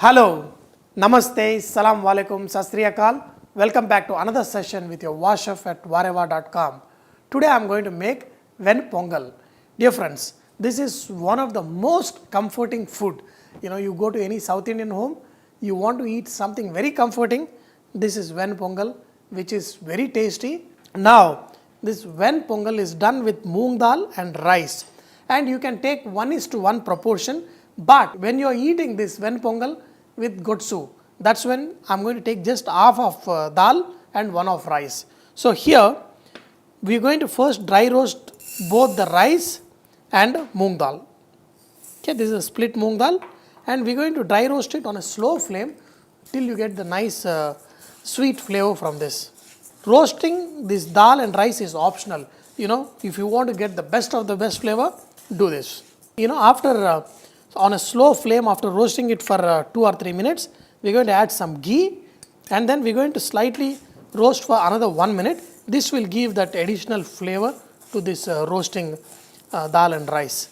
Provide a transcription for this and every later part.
Hello, Namaste, Salam Walaikum, Sastriyakal. Welcome back to another session with your Vahchef at vahrehvahcom. Today I am going to make Pongal. Dear friends, this is one of the most comforting food. You go to any South Indian home, you want to eat something very comforting. This is Pongal, which is very tasty. Now, this Pongal is done with moong dal and rice. And you can take 1:1 proportion. But when you are eating this Pongal with godsu, that's when I am going to take just half of dal and one of rice. So here we are going to first dry roast both the rice and moong dal. Okay, this is a split moong dal, and we are going to dry roast it on a slow flame till you get the nice sweet flavor from this. Roasting this dal and rice is optional. If you want to get the best of the best flavor, do this. After on a slow flame, after roasting it for 2 or 3 minutes, we are going to add some ghee, and then we are going to slightly roast for another 1 minute. This will give that additional flavor to this roasting dal and rice.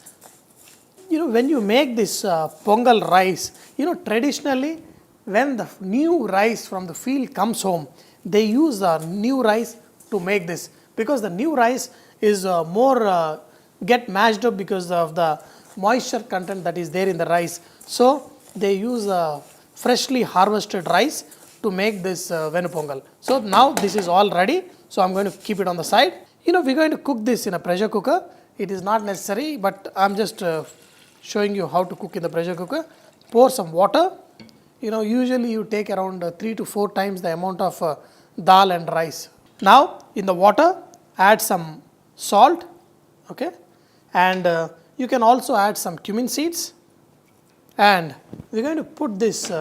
When you make this Pongal rice, traditionally when the new rice from the field comes home, they use the new rice to make this, because the new rice is more get mashed up because of the moisture content that is there in the rice. So they use freshly harvested rice to make this Pongal. So now this is all ready. So I'm going to keep it on the side. We're going to cook this in a pressure cooker. It is not necessary, but I'm just showing you how to cook in the pressure cooker. Pour some water. Usually you take around 3 to 4 times the amount of dal and rice. Now in the water, add some salt, okay, and you can also add some cumin seeds, and we're going to put this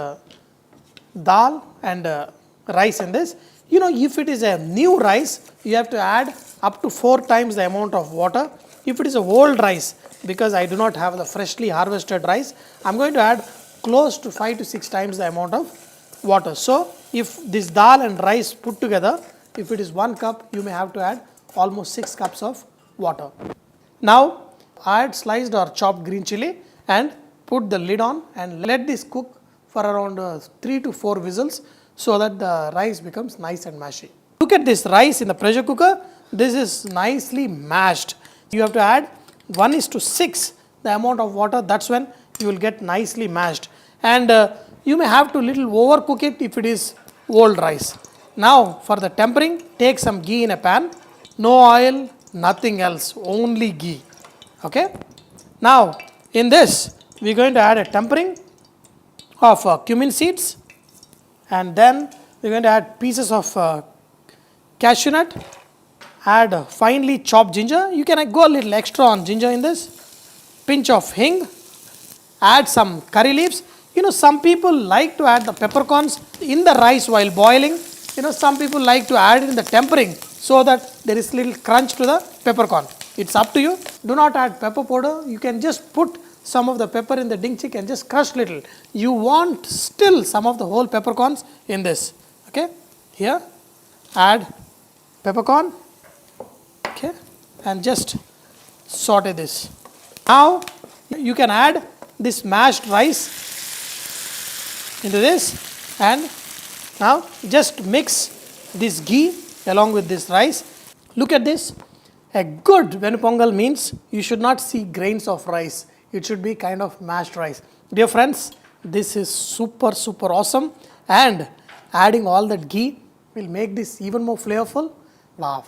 dal and rice in this. If it is a new rice, you have to add up to 4 times the amount of water. If it is a old rice, because I do not have the freshly harvested rice, I'm going to add close to 5 to 6 times the amount of water. So if this dal and rice put together, if it is 1 cup, you may have to add almost 6 cups of water. Now add sliced or chopped green chili and put the lid on and let this cook for around 3 to 4 whistles, so that the rice becomes nice and mashy. Look at this rice in the pressure cooker. This is nicely mashed. You have to add 1:6 the amount of water. That's when you will get nicely mashed. And you may have to little overcook it if it is old rice. Now for the tempering, take some ghee in a pan. No oil, nothing else, only ghee. Okay. Now in this we are going to add a tempering of cumin seeds, and then we are going to add pieces of cashew nut. Add finely chopped ginger. You can go a little extra on ginger in this. Pinch of hing. Add some curry leaves. Some people like to add the peppercorns in the rice while boiling. Some people like to add it in the tempering, so that there is little crunch to the peppercorn. It's up to you. Do not add pepper powder. You can just put some of the pepper in the dingchik and just crush little. You want still some of the whole peppercorns in this. Okay. Here add peppercorn. Okay. And just saute this. Now you can add this mashed rice into this, and now just mix this ghee along with this rice. Look at this. A good Pongal means you should not see grains of rice. It should be kind of mashed rice. Dear friends, this is super awesome, and adding all that ghee will make this even more flavorful. Wow.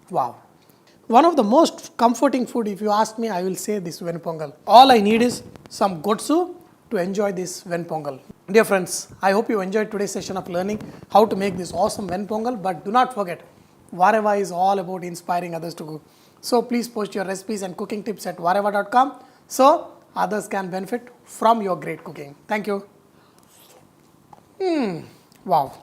Wow. One of the most comforting food, if you ask me, I will say this Pongal. All I need is some godsu to enjoy this Pongal. Dear friends, I hope you enjoyed today's session of learning how to make this awesome Pongal. But do not forget, Vahrehvah is all about inspiring others to cook. So please post your recipes and cooking tips at vahrehvahcom, so others can benefit from your great cooking. Thank you. Wow.